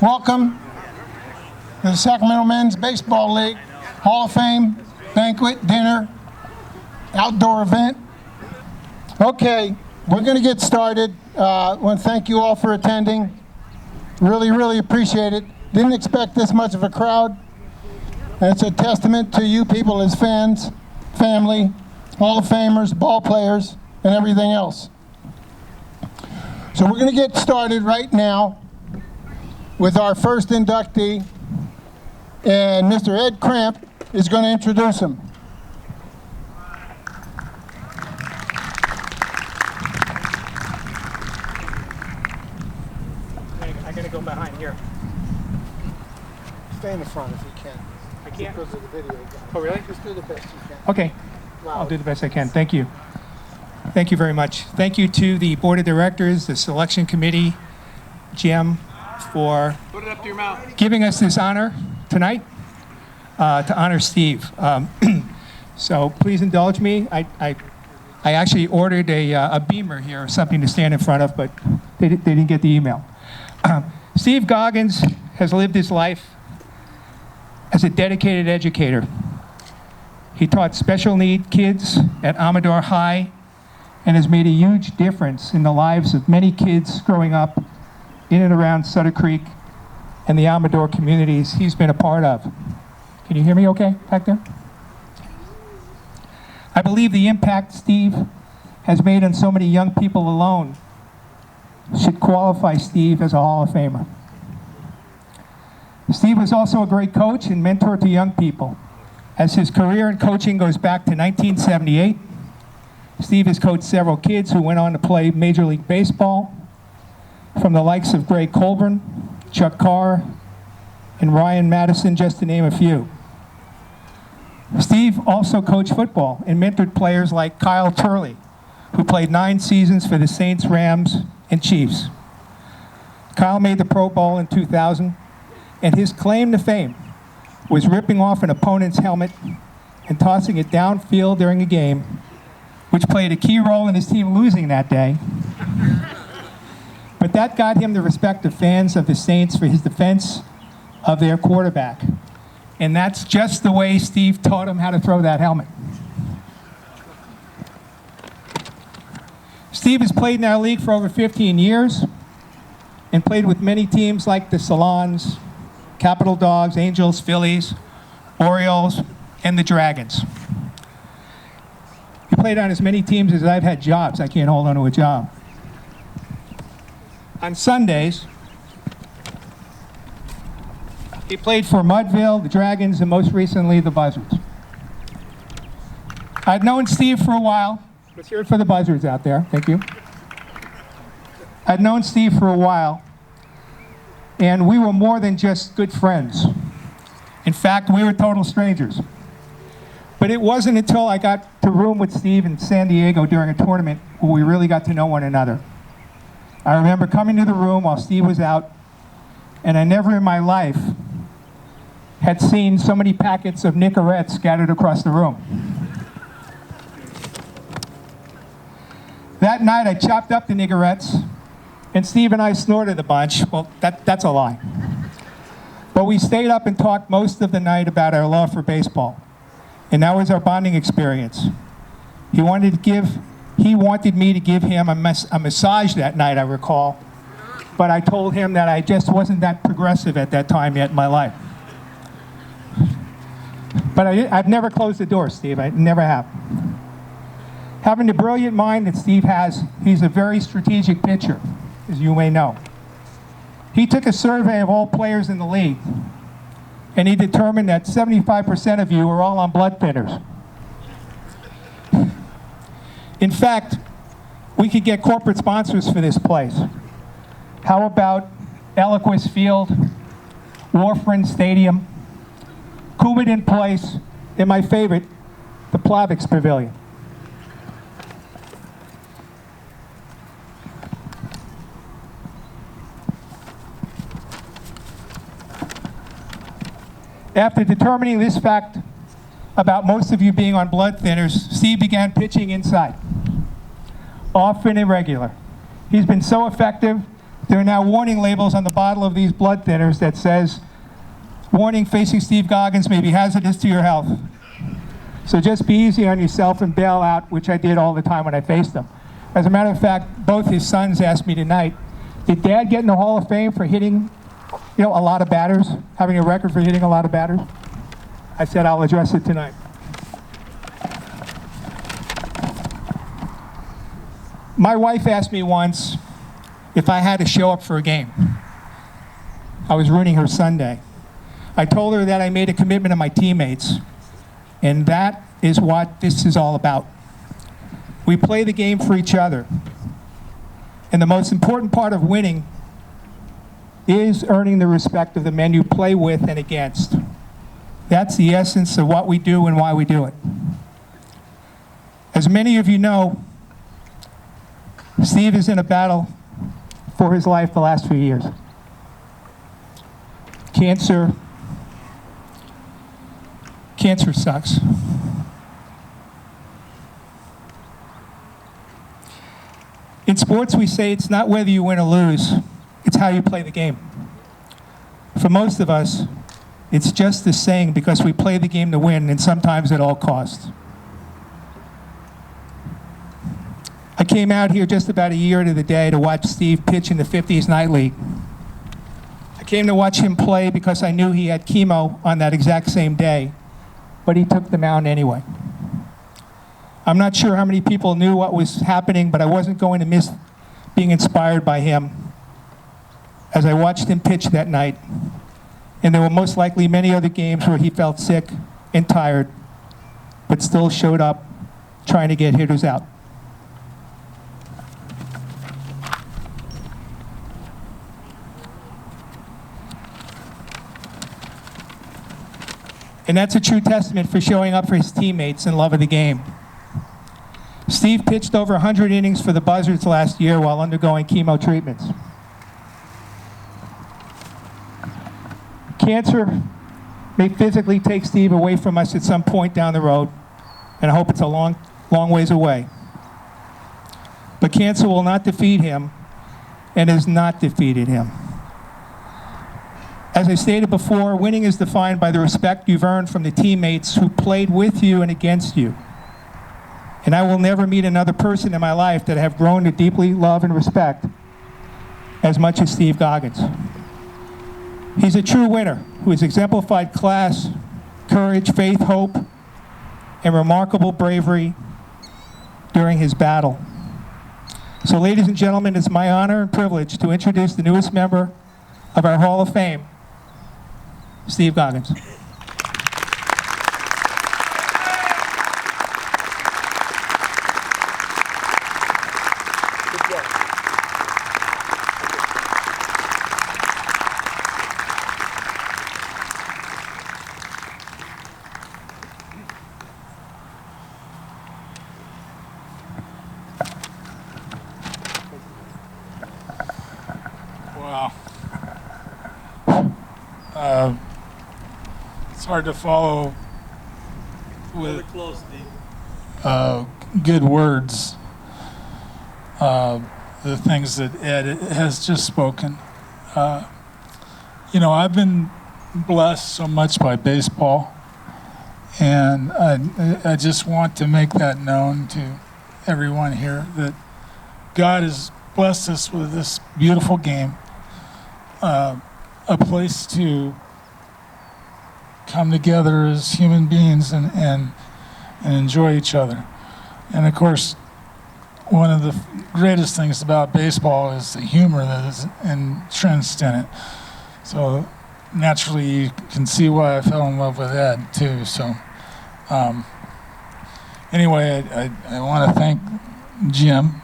Welcome to the Sacramento Men's Baseball League Hall of Fame banquet, dinner, outdoor event. Okay, we're going to get started. I want to thank you all for attending. Really appreciate it. Didn't expect this much of a crowd. And it's a testament to you people as fans, family, Hall of Famers, ball players, and everything else. So we're going to get started right now with our first inductee, and Mr. Ed Cramp is going to introduce him. I gotta go behind here. Stay in the front if you can. I can't. Because of the video. Oh, really? Just do the best you can. Okay. I'll do the best I can. Thank you. Thank you very much. Thank you to the Board of Directors, the Selection Committee, Jim, for Put it up to your mouth. giving us this honor tonight to honor Steve. So please indulge me. I actually ordered a beamer here, or something to stand in front of, but they didn't get the email. Steve Goggans has lived his life as a dedicated educator. He taught special need kids at Amador High and has made a huge difference in the lives of many kids growing up in and around Sutter Creek and the Amador communities he's been a part of. Can you hear me okay back there? I believe the impact Steve has made on so many young people alone should qualify Steve as a Hall of Famer. Steve was also a great coach and mentor to young people. As his career in coaching goes back to 1978, Steve has coached several kids who went on to play Major League Baseball, from the likes of Greg Colburn, Chuck Carr, and Ryan Madison, just to name a few. Steve also coached football and mentored players like Kyle Turley, who played 9 seasons for the Saints, Rams, and Chiefs. Kyle made the Pro Bowl in 2000, and his claim to fame was ripping off an opponent's helmet and tossing it downfield during a game, which played a key role in his team losing that day. But that got him the respect of fans of the Saints for his defense of their quarterback. And that's just the way Steve taught him how to throw that helmet. Steve has played in our league for over 15 years and played with many teams like the Salons, Capital Dogs, Angels, Phillies, Orioles, and the Dragons. He played on as many teams as I've had jobs. I can't hold on to a job. On Sundays, he played for Mudville, the Dragons, and most recently, the Buzzards. I've known Steve for a while. Let's hear it for the Buzzards out there. Thank you. I'd known Steve for a while, and we were more than just good friends. In fact, we were total strangers. But it wasn't until I got to room with Steve in San Diego during a tournament where we really got to know one another. I remember coming to the room while Steve was out, and I never in my life had seen so many packets of Nicorettes scattered across the room. That night I chopped up the Nicorettes, and Steve and I snorted a bunch. Well, that's a lie. But we stayed up and talked most of the night about our love for baseball, and that was our bonding experience. He wanted me to give him a massage that night, I recall, but I told him that I just wasn't that progressive at that time yet in my life. But I've never closed the door, Steve. I never have. Having the brilliant mind that Steve has, he's a very strategic pitcher, as you may know. He took a survey of all players in the league, and he determined that 75% of you are all on blood thinners. In fact, we could get corporate sponsors for this place. How about Eloquist Field, Warfarin Stadium, Coumadin Place, and my favorite, the Plavix Pavilion. After determining this fact about most of you being on blood thinners, Steve began pitching inside, often irregular. He's been so effective There are now warning labels on the bottle of these blood thinners that says, "Warning, facing Steve Goggans may be hazardous to your health." So just be easy on yourself and bail out, which I did all the time when I faced him. As a matter of fact, both his sons asked me tonight, did Dad get in the Hall of Fame for hitting, a lot of batters, having a record for hitting a lot of batters? I said I'll address it tonight. My wife asked me once if I had to show up for a game. I was ruining her Sunday. I told her that I made a commitment to my teammates, and that is what this is all about. We play the game for each other. And the most important part of winning is earning the respect of the men you play with and against. That's the essence of what we do and why we do it. As many of you know, Steve is in a battle for his life the last few years. Cancer sucks. In sports, we say it's not whether you win or lose, it's how you play the game. For most of us, it's just the saying because we play the game to win, and sometimes at all costs. I came out here just about a year to the day to watch Steve pitch in the 50s Night League. I came to watch him play because I knew he had chemo on that exact same day, but he took the mound anyway. I'm not sure how many people knew what was happening, but I wasn't going to miss being inspired by him as I watched him pitch that night. And there were most likely many other games where he felt sick and tired, but still showed up trying to get hitters out. And that's a true testament for showing up for his teammates and love of the game. Steve pitched over 100 innings for the Buzzards last year while undergoing chemo treatments. Cancer may physically take Steve away from us at some point down the road, and I hope it's a long, long ways away. But cancer will not defeat him and has not defeated him. As I stated before, winning is defined by the respect you've earned from the teammates who played with you and against you. And I will never meet another person in my life that I have grown to deeply love and respect as much as Steve Goggans. He's a true winner who has exemplified class, courage, faith, hope, and remarkable bravery during his battle. So ladies and gentlemen, it's my honor and privilege to introduce the newest member of our Hall of Fame, Steve Goggans. Wow. It's hard to follow with good words the things that Ed has just spoken. I've been blessed so much by baseball, and I just want to make that known to everyone here that God has blessed us with this beautiful game, a place to come together as human beings and enjoy each other. And of course, one of the greatest things about baseball is the humor that is entrenched in it. So naturally, you can see why I fell in love with Ed too. So anyway, I want to thank Jim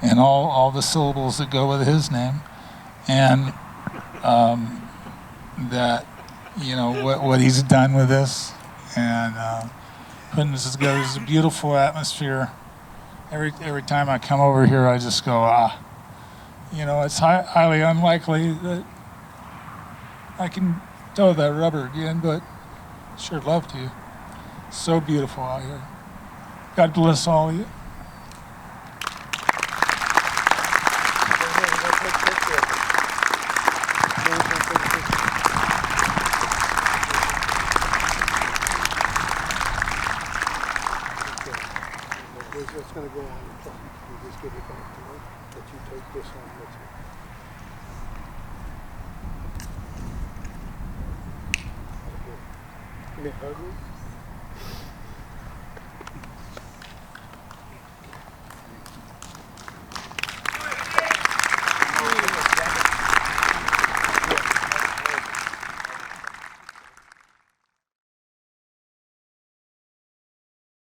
and all the syllables that go with his name, and that what he's done with this, and putting this together is a beautiful atmosphere. Every time I come over here, I just go, it's highly unlikely that I can tow that rubber again, but sure love to. So beautiful out here. God bless all of you. It's gonna go on the front. You just give it back to me, but you take this one with you. Okay. Give me a hug.